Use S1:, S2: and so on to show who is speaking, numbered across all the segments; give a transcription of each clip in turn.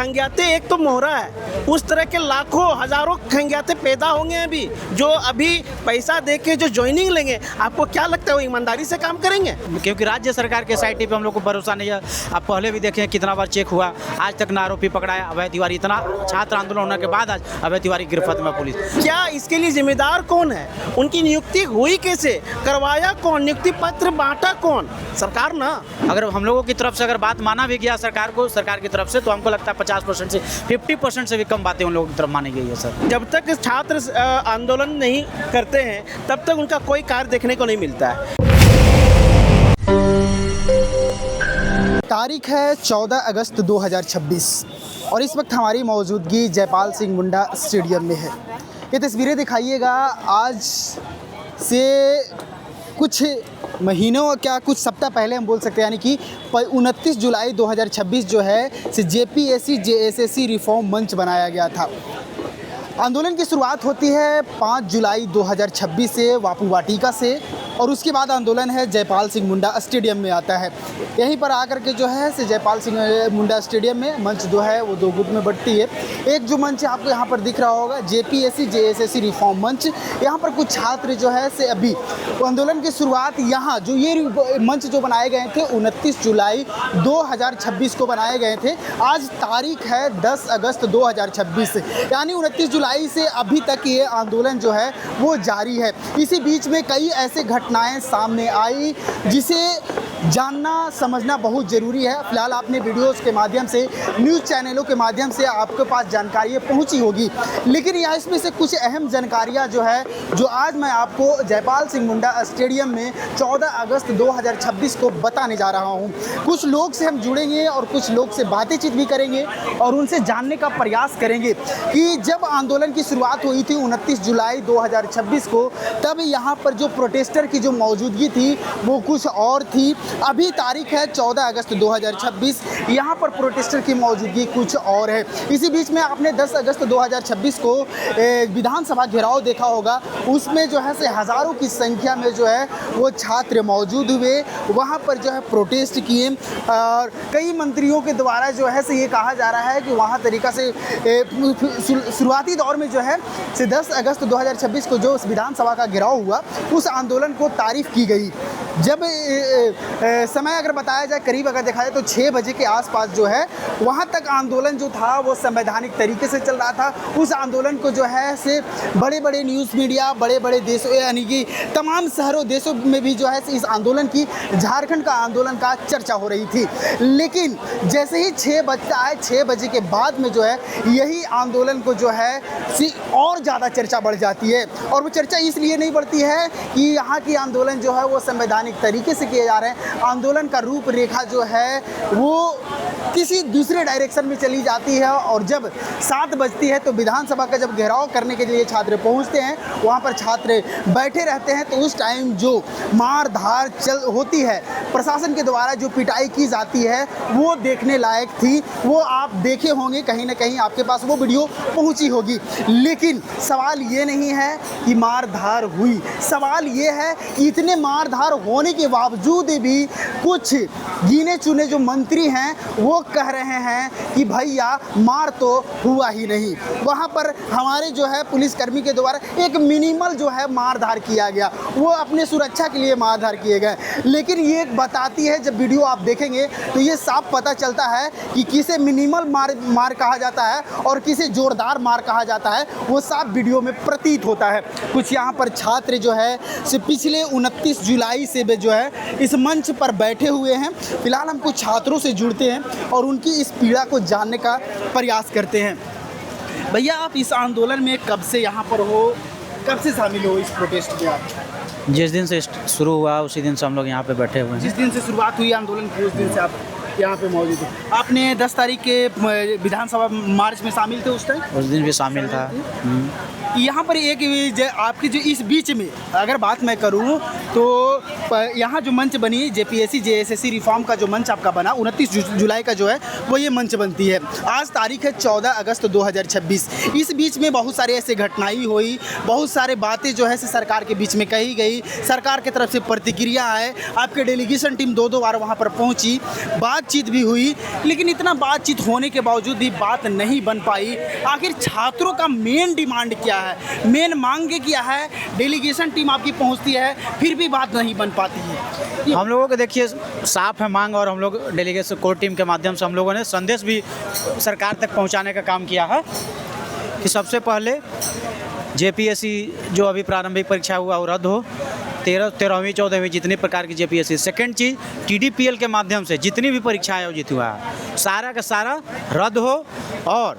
S1: खंग्याते एक तो मोहरा है, उस तरह के लाखों हजारों खंग्याते पैदा होंगे अभी, जो अभी पैसा दे के जो ज्वाइनिंग लेंगे। आपको क्या लगता है वो ईमानदारी से काम करेंगे?
S2: क्योंकि राज्य सरकार के SIT पे हम लोग को भरोसा नहीं है। आप पहले भी देखें कितना बार चेक हुआ, आज तक ना आरोपी पकड़ाया। अभय तिवारी, इतना छात्र आंदोलन होने के बाद आज अभय तिवारी गिरफ्तार में पुलिस।
S1: क्या इसके लिए जिम्मेदार कौन है? उनकी नियुक्ति हुई कैसे, करवाया कौन, नियुक्ति पत्र बांटा कौन? सरकार ना।
S2: अगर हम लोगों की तरफ से अगर बात माना भी गया सरकार की तरफ से, तो हमको लगता है 50% से 50% से भी कम बातें उन लोगों की तरफ मानी गई है सर।
S1: जब तक छात्र आंदोलन नहीं करते हैं तब तक उनका कोई कार्य देखने को नहीं मिलता है।
S3: तारीख है 14 अगस्त 2026 और इस वक्त हमारी मौजूदगी जयपाल सिंह मुंडा स्टेडियम में है। ये तस्वीरें दिखाइएगा आज से कुछ महीनों, क्या कुछ सप्ताह पहले हम बोल सकते हैं, यानी कि 29 जुलाई 2026 जो है से JPSC JSSC रिफॉर्म मंच बनाया गया था। आंदोलन की शुरुआत होती है 5 जुलाई 2026 से वापू वाटिका से, और उसके बाद आंदोलन है जयपाल सिंह मुंडा स्टेडियम में आता है। यहीं पर आकर के जो है से जयपाल सिंह मुंडा स्टेडियम में मंच जो है वो 2 गुट में बंटती है। एक जो मंच आपको यहाँ पर दिख रहा होगा JPSC JSSC रिफॉर्म मंच, यहाँ पर कुछ छात्र जो है से अभी आंदोलन की शुरुआत यहाँ जो ये मंच जो बनाए गए थे 29 जुलाई 2026 को बनाए गए थे। आज तारीख है 10 अगस्त 2026, यानी 29 जुलाई से अभी तक ये आंदोलन जो है वो जारी है। इसी बीच में कई ऐसे घटनाएं सामने आई जिसे जानना समझना बहुत ज़रूरी है। फिलहाल आपने वीडियोस के माध्यम से, न्यूज़ चैनलों के माध्यम से आपके पास जानकारियाँ पहुंची होगी, लेकिन यहाँ इसमें से कुछ अहम जानकारियाँ जो है जो आज मैं आपको जयपाल सिंह मुंडा स्टेडियम में 14 अगस्त 2026 को बताने जा रहा हूँ। कुछ लोग से हम जुड़ेंगे और कुछ लोग से बातचीत भी करेंगे और उनसे जानने का प्रयास करेंगे कि जब आंदोलन की शुरुआत हुई थी 29 जुलाई 2026 को, तब यहाँ पर जो प्रोटेस्टर की जो मौजूदगी थी वो कुछ और थी। अभी तारीख है 14 अगस्त 2026, यहाँ पर प्रोटेस्टर की मौजूदगी कुछ और है। इसी बीच में आपने 10 अगस्त 2026 को विधानसभा घेराव देखा होगा, उसमें जो है से हज़ारों की संख्या में जो है वो छात्र मौजूद हुए, वहाँ पर जो है प्रोटेस्ट किए। और कई मंत्रियों के द्वारा जो है से ये कहा जा रहा है कि वहाँ तरीक़ा से शुरुआती दौर में जो है से 10 अगस्त 2026 को जो विधानसभा का घेराव हुआ उस आंदोलन को तारीफ़ की गई। जब समय अगर बताया जाए, करीब अगर देखा जाए तो 6 बजे के आसपास जो है वहाँ तक आंदोलन जो था वो संवैधानिक तरीके से चल रहा था। उस आंदोलन को जो है से बड़े बड़े न्यूज़ मीडिया, बड़े बड़े देशों यानी कि तमाम शहरों देशों में भी जो है इस आंदोलन की, झारखंड का आंदोलन का चर्चा हो रही थी। लेकिन जैसे ही 6 बजता है, 6 बजे के बाद में जो है यही आंदोलन को जो है और ज़्यादा चर्चा बढ़ जाती है। और वो चर्चा इसलिए नहीं बढ़ती है कि यहाँ की आंदोलन जो है वो संवैधानिक तरीके से किए जा रहे हैं। आंदोलन का रूपरेखा जो है वो किसी दूसरे डायरेक्शन में चली जाती है। और जब 7 बजती है तो विधानसभा का जब घेराव करने के लिए छात्र पहुंचते हैं, वहां पर छात्र बैठे रहते हैं, तो उस टाइम जो मार धार होती है, प्रशासन के द्वारा जो पिटाई की जाती है वो देखने लायक थी। वो आप देखे होंगे, कहीं ना कहीं आपके पास वो वीडियो पहुंची होगी। लेकिन सवाल ये नहीं है कि मार धार हुई, सवाल ये है कि इतने मार धार होने के बावजूद भी कुछ गिने चुने जो मंत्री हैं वो कह रहे हैं कि भैया मार तो हुआ ही नहीं। वहाँ पर हमारे जो है पुलिसकर्मी के द्वारा एक मिनिमल जो है मारधार किया गया, वो अपने सुरक्षा के लिए मारधार किए गए। लेकिन ये बताती है, जब वीडियो आप देखेंगे तो ये साफ पता चलता है कि किसे मिनिमल मार कहा जाता है और किसे जोरदार मार कहा जाता है, वो साफ वीडियो में प्रतीत होता है। कुछ यहाँ पर छात्र जो है से पिछले 29 जुलाई से जो है इस मंच पर बैठे हुए हैं। फिलहाल हम कुछ छात्रों से जुड़ते हैं और उनकी इस पीड़ा को जानने का प्रयास करते हैं। भैया, आप इस आंदोलन में कब से यहाँ पर हो, कब से शामिल हो इस प्रोटेस्ट में आप?
S2: जिस दिन से शुरू हुआ उसी दिन से हम लोग यहाँ पे बैठे हुए हैं।
S3: जिस दिन से शुरुआत हुई आंदोलन की उस दिन से आप यहाँ पे मौजूद हो। आपने 10 तारीख के विधानसभा मार्च में शामिल थे उस टाइम?
S2: उस दिन भी शामिल था।
S3: यहाँ पर एक आपकी जो इस बीच में अगर बात मैं करूँ तो यहाँ जो मंच बनी JPSC JSSC रिफॉर्म का जो मंच आपका बना 29 जुलाई का जो है वो ये मंच बनती है। आज तारीख है 14 अगस्त 2026। इस बीच में बहुत सारे ऐसे घटनाएं हुई, बहुत सारे बातें जो है सरकार के बीच में कही गई, सरकार की तरफ से प्रतिक्रिया है। आपके डेलीगेशन टीम 2 बार वहाँ पर पहुँची। बात बातचीत भी हुई, लेकिन इतना बातचीत होने के बावजूद भी बात नहीं बन पाई। आखिर छात्रों का मेन डिमांड क्या है, मेन मांगे क्या है? डेलीगेशन टीम आपकी पहुंचती है, फिर भी बात नहीं बन पाती है।
S2: हम लोगों को देखिए साफ है मांग, और हम लोग डेलीगेशन कोर टीम के माध्यम से हम लोगों ने संदेश भी सरकार तक पहुंचाने का काम किया है कि सबसे पहले जेपीएससी जो अभी प्रारंभिक परीक्षा हुआ वो रद्द हो, 13वीं 14वीं जितनी प्रकार की जेपीएससी। सेकंड चीज़, टीडीपीएल के माध्यम से जितनी भी परीक्षाएं आयोजित हुआ है सारा का सारा रद्द हो, और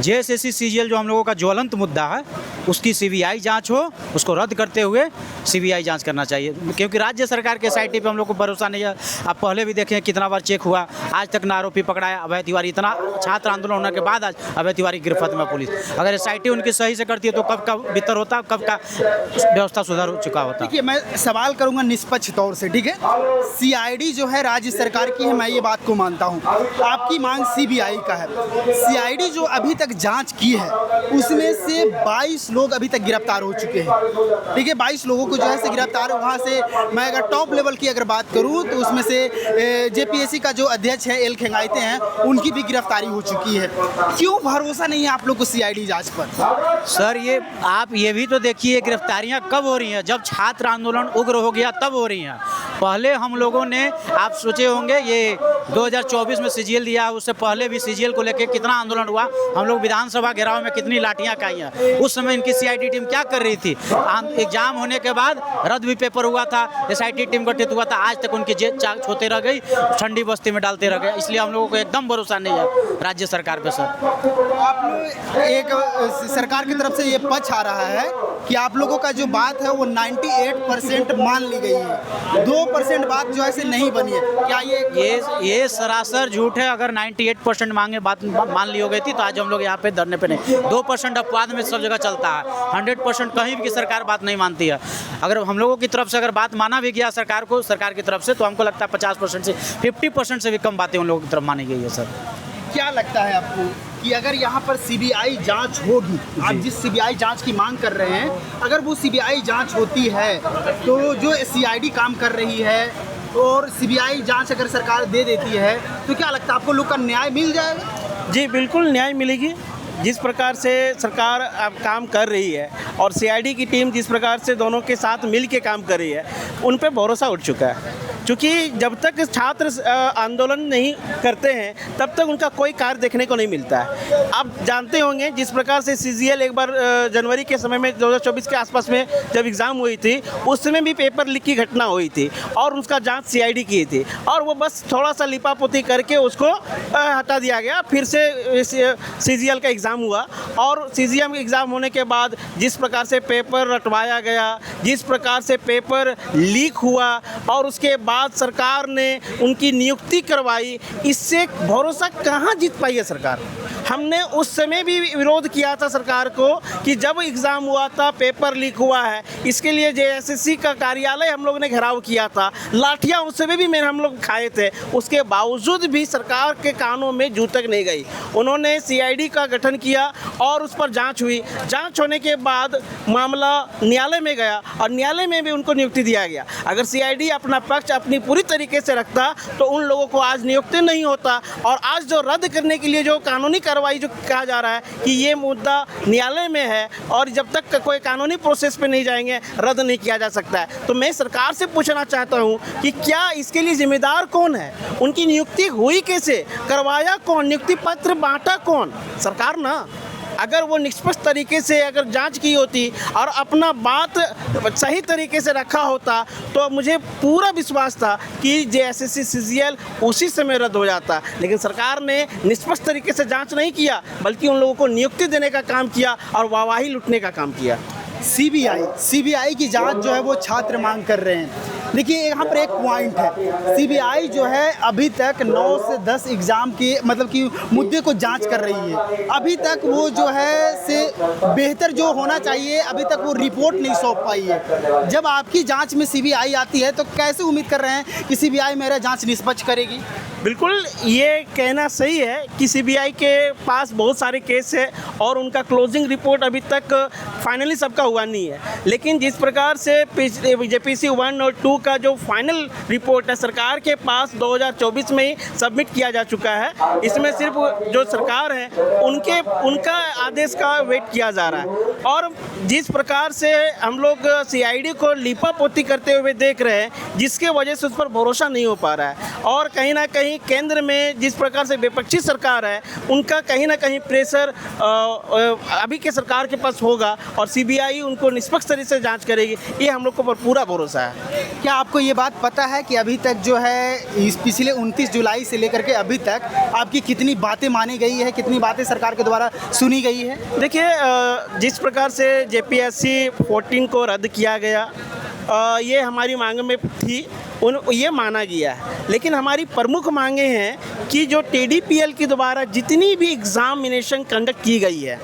S2: जेएसएससी सीजीएल जो हम लोगों का ज्वलंत मुद्दा है उसकी सीबीआई जांच हो, उसको रद्द करते हुए सीबीआई जांच करना चाहिए, क्योंकि राज्य सरकार के एसआईटी पे हम लोग को भरोसा नहीं है। आप पहले भी देखें कितना बार चेक हुआ, आज तक ना आरोपी पकड़ाया। अभय तिवारी, इतना छात्र आंदोलन होने के बाद आज अभय तिवारी गिरफ्तार में पुलिस। अगर एसआईटी उनकी सही से करती है तो कब का बेहतर होता, कब का व्यवस्था सुधार हो चुका होता।
S3: देखिए, मैं सवाल करूंगा निष्पक्ष तौर से, ठीक है? सीआईडी जो है राज्य सरकार की है, मैं ये बात को मानता हूँ। आपकी मांग सीबीआई का है। सीआईडी जो अभी तक जांच की है उसमें से 22 लोग अभी तक गिरफ्तार हो चुके हैं, ठीक है? 22 लोगों को जो है से गिरफ्तार, वहाँ से मैं अगर टॉप लेवल की अगर बात करूँ तो उसमें से जेपीएससी का जो अध्यक्ष है एल खेंगाइते हैं, उनकी भी गिरफ्तारी हो चुकी है। क्यों भरोसा नहीं है आप लोग को सीआईडी जांच पर?
S2: सर, ये आप ये भी तो देखिए गिरफ्तारियां कब हो रही हैं, जब छात्र आंदोलन उग्र हो गया तब हो रही हैं। पहले हम लोगों ने, आप सोचे होंगे ये 2024 में सीजीएल दिया, उससे पहले भी सीजीएल को लेकर कितना आंदोलन हुआ, हम लोग विधानसभा घेराव में कितनी लाठियां खाई हैं। उस समय इनकी सीआईडी टीम क्या कर रही थी? एग्जाम होने के बाद रद्द भी पेपर हुआ था, एसआईटी टीम गठित हुआ था, आज तक उनकी जेल जांच होते रह गई, ठंडी बस्ती में डालते रह गए। इसलिए हम लोगों को एकदम भरोसा नहीं है राज्य सरकार पे। सर,
S3: आप लोग एक सरकार की तरफ से ये पक्ष आ रहा है कि आप लोगों का जो बात है वो 98% मान ली गई है, 2% बात जो है से नहीं बनी है। क्या ये
S2: सरासर झूठ है। अगर 98% मांगे बात मान ली हो गई थी तो आज हम लोग यहाँ पे धरने पे नहीं। 2% अपवाद में सब जगह चलता है, 100% कहीं भी सरकार बात नहीं मानती है। अगर हम लोगों की तरफ से अगर बात माना भी गया सरकार को, सरकार की तरफ से, तो हमको लगता है 50% से 50% से भी कम बातें उन लोगों की तरफ मानी गई है। सर,
S3: क्या लगता है आपको कि अगर यहाँ पर सीबीआई जांच होगी, आप जिस सीबीआई जांच की मांग कर रहे हैं, अगर वो सीबीआई जांच होती है तो जो सीआईडी काम कर रही है और सीबीआई जांच अगर सरकार दे देती है तो क्या लगता है आपको लोग का न्याय मिल जाएगा?
S1: जी बिल्कुल न्याय मिलेगी। जिस प्रकार से सरकार अब काम कर रही है और सीआईडी की टीम जिस प्रकार से दोनों के साथ मिल के काम कर रही है, उन पे भरोसा उठ चुका है। क्योंकि जब तक छात्र आंदोलन नहीं करते हैं तब तक उनका कोई कार्य देखने को नहीं मिलता है। आप जानते होंगे जिस प्रकार से सीजीएल एक बार जनवरी के समय में 2024 के आसपास में जब एग्ज़ाम हुई थी, उस समय भी पेपर लीक की घटना हुई थी और उसका जांच सीआईडी की थी, और वो बस थोड़ा सा लिपापोती करके उसको हटा दिया गया। फिर से सीजीएल का एग्ज़ाम हुआ और सीजीएल एग्ज़ाम होने के बाद जिस प्रकार से पेपर रटवाया गया, जिस प्रकार से पेपर लीक हुआ और उसके बाद सरकार ने उनकी नियुक्ति करवाई, इससे भरोसा कहाँ जीत पाई है सरकार। हमने उस समय भी विरोध किया था सरकार को कि जब एग्ज़ाम हुआ था, पेपर लीक हुआ है, इसके लिए जेएसएससी का कार्यालय हम लोग ने घेराव किया था, लाठियाँ उस समय भी हम लोग खाए थे। उसके बावजूद भी सरकार के कानों में जू तक नहीं गई। उन्होंने सीआईडी का गठन किया और उस पर जांच हुई। जांच होने के बाद मामला न्यायालय में गया और न्यायालय में भी उनको नियुक्ति दिया गया। अगर सीआईडी अपना पक्ष अपनी पूरी तरीके से रखता तो उन लोगों को आज नियुक्ति नहीं होता। और आज जो रद्द करने के लिए जो कानूनी कार्रवाई जो कहा जा रहा है कि ये मुद्दा न्यायालय में है और जब तक कोई कानूनी प्रोसेस पे नहीं जाएंगे रद्द नहीं किया जा सकता है। तो मैं सरकार से पूछना चाहता हूँ कि क्या इसके लिए जिम्मेदार कौन है? उनकी नियुक्ति हुई कैसे? करवाया कौन? नियुक्ति पत्र बांटा कौन? सरकार ना। अगर वो निष्पक्ष तरीके से अगर जांच की होती और अपना बात सही तरीके से रखा होता तो मुझे पूरा विश्वास था कि जेएसएससी सीजीएल उसी समय रद्द हो जाता। लेकिन सरकार ने निष्पक्ष तरीके से जांच नहीं किया, बल्कि उन लोगों को नियुक्ति देने का काम किया और वाहवाही लूटने का काम किया।
S3: सीबीआई की जांच जो है वो छात्र मांग कर रहे हैं। देखिए, यहाँ पर एक पॉइंट है, सीबीआई जो है अभी तक 9 से 10 एग्ज़ाम के मतलब कि मुद्दे को जांच कर रही है। अभी तक वो जो है से बेहतर जो होना चाहिए, अभी तक वो रिपोर्ट नहीं सौंप पाई है। जब आपकी जांच में सीबीआई आती है तो कैसे उम्मीद कर रहे हैं कि सीबीआई मेरा जांच निष्पक्ष करेगी?
S1: बिल्कुल, ये कहना सही है कि सीबीआई के पास बहुत सारे केस है और उनका क्लोजिंग रिपोर्ट अभी तक फाइनली सबका हुआ नहीं है। लेकिन जिस प्रकार से जेपीसी 1 और 2 का जो फाइनल रिपोर्ट है सरकार के पास 2024 में ही सबमिट किया जा चुका है। इसमें सिर्फ जो सरकार है उनका आदेश का वेट किया जा रहा है। और जिस प्रकार से हम लोग सीआईडी को लीपापोती करते हुए देख रहे हैं, जिसके वजह से उस पर भरोसा नहीं हो पा रहा है। और कहीं ना कहीं केंद्र में जिस प्रकार से विपक्षी सरकार है, उनका कहीं ना कहीं प्रेशर अभी के सरकार के पास होगा और सीबीआई उनको निष्पक्ष तरीके से जांच करेगी, ये हम लोग को पर पूरा भरोसा है।
S3: क्या आपको ये बात पता है कि अभी तक जो है इस पिछले 29 जुलाई से लेकर के अभी तक आपकी कितनी बातें मानी गई है, कितनी बातें सरकार के द्वारा सुनी गई है?
S1: देखिए, जिस प्रकार से जेपीएससी 14 को रद्द किया गया, ये हमारी मांग में थी, ये माना गया है। लेकिन हमारी प्रमुख मांगे हैं कि जो टीडीपीएल के द्वारा जितनी भी एग्जामिनेशन कंडक्ट की गई है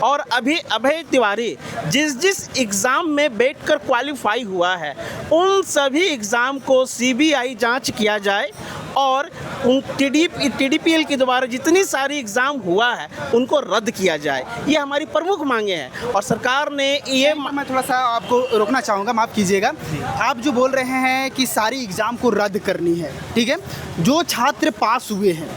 S1: और अभी अभय तिवारी जिस एग्ज़ाम में बैठकर क्वालिफाई हुआ है, उन सभी एग्ज़ाम को सीबीआई जांच किया जाए और उन टीडीपीएल के द्वारा जितनी सारी एग्ज़ाम हुआ है उनको रद्द किया जाए। ये हमारी प्रमुख मांगे हैं और सरकार ने ये
S3: मैं थोड़ा सा आपको रोकना चाहूँगा, माफ़ कीजिएगा। आप जो बोल रहे हैं कि सारी एग्ज़ाम को रद्द करनी है, ठीक है। जो छात्र पास हुए हैं,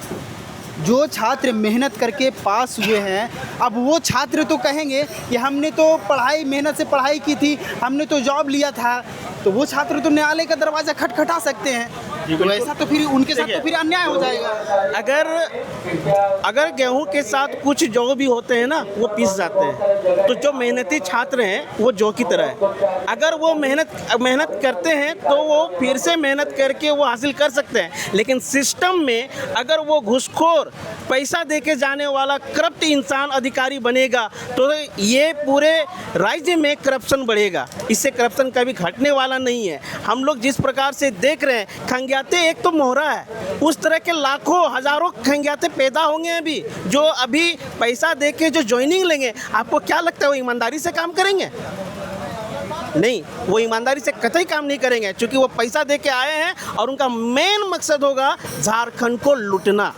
S3: जो छात्र मेहनत करके पास हुए हैं, अब वो छात्र तो कहेंगे कि हमने तो मेहनत से पढ़ाई की थी, हमने तो जॉब लिया था, तो वो छात्र तो न्यायालय का दरवाज़ा खटखटा सकते हैं। तो ऐसा तो फिर उनके साथ तो फिर अन्याय हो जाएगा।
S1: अगर गेहूं के साथ कुछ जौ भी होते हैं ना, वो पिस जाते हैं। तो जो मेहनती छात्र हैं वो जौ की तरह है। अगर वो मेहनत करते हैं तो वो फिर से मेहनत करके वो हासिल कर सकते हैं। लेकिन सिस्टम में अगर वो घूसखोर पैसा देके जाने वाला करप्ट इंसान अधिकारी बनेगा तो ये पूरे राज्य में करप्शन बढ़ेगा। इससे करप्शन कभी घटने वाला नहीं है। हम लोग जिस प्रकार से देख रहे हैं, खंग्याते एक तो मोहरा है, उस तरह के लाखों हजारों खंग्याते पैदा होंगे अभी, जो अभी पैसा देके जो ज्वाइनिंग लेंगे। आपको क्या लगता है वो ईमानदारी से काम करेंगे? नहीं, वो ईमानदारी से कतई काम नहीं करेंगे, क्योंकि वो पैसा देके आए हैं और उनका मेन मकसद होगा झारखंड को लूटना।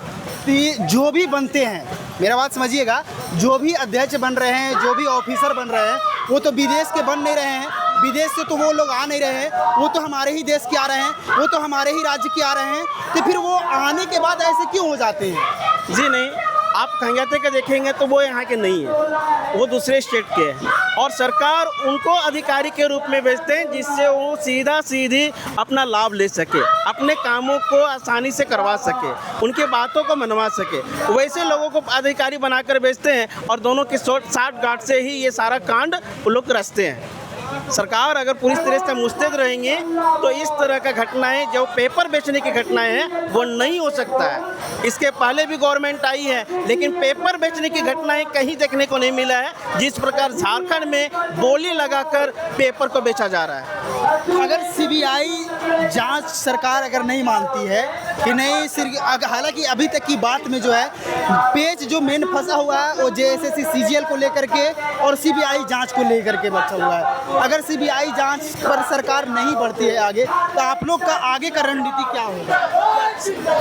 S3: जो भी बनते हैं, मेरा बात समझिएगा, जो भी अध्यक्ष बन रहे हैं, जो भी ऑफिसर बन रहे हैं, वो तो विदेश के बन नहीं रहे हैं, विदेश से तो वो लोग आ नहीं रहे हैं, वो तो हमारे ही देश के आ रहे हैं, वो तो हमारे ही राज्य के आ रहे हैं। तो फिर वो आने के बाद ऐसे क्यों हो जाते हैं?
S1: जी नहीं, आप खंग्याते का देखेंगे तो वो यहाँ के नहीं है, वो दूसरे स्टेट के हैं और सरकार उनको अधिकारी के रूप में भेजते हैं, जिससे वो सीधी अपना लाभ ले सके, अपने कामों को आसानी से करवा सके, उनके बातों को मनवा सके। वैसे लोगों को अधिकारी बनाकर भेजते हैं और दोनों के साठ गांठ से ही ये सारा कांड वो लोग रचते हैं। सरकार अगर पूरी तरह से मुस्तैद रहेंगे तो इस तरह का घटनाएं, जो पेपर बेचने की घटनाएं हैं, वो नहीं हो सकता है। इसके पहले भी गवर्नमेंट आई है, लेकिन पेपर बेचने की घटनाएं कहीं देखने को नहीं मिला है, जिस प्रकार झारखंड में बोली लगाकर पेपर को बेचा जा रहा है।
S3: अगर सीबीआई जांच सरकार अगर नहीं मानती है कि नहीं, हालांकि अभी तक की बात में जो है पेच जो मेन फंसा हुआ है वो जेएसएससी सीजीएल को लेकर के और सीबीआई जांच को लेकर के बचा हुआ है। अगर सीबीआई जांच पर सरकार नहीं बढ़ती है आगे, तो आप लोग का आगे का रणनीति क्या होगा?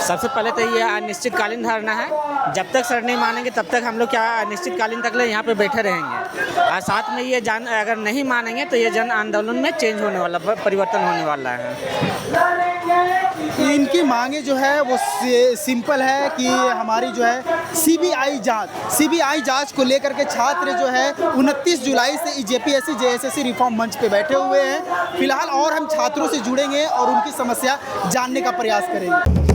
S2: सबसे पहले तो ये अनिश्चितकालीन धरना है। जब तक सर नहीं मानेंगे तब तक हम लोग क्या अनिश्चितकालीन तक यहाँ पे बैठे रहेंगे। और साथ में ये अगर नहीं मानेंगे तो ये जन आंदोलन में चेंज होने वाला, परिवर्तन होने वाला है।
S3: इनकी मांगे जो है वो सिंपल है कि हमारी जो है सीबीआई जांच को लेकर के छात्र जो है 29 जुलाई से जेपीएससी जेएसएससी रिफॉर्म मंच पे बैठे हुए हैं। फिलहाल और हम छात्रों से जुड़ेंगे और उनकी समस्या जानने का प्रयास करेंगे।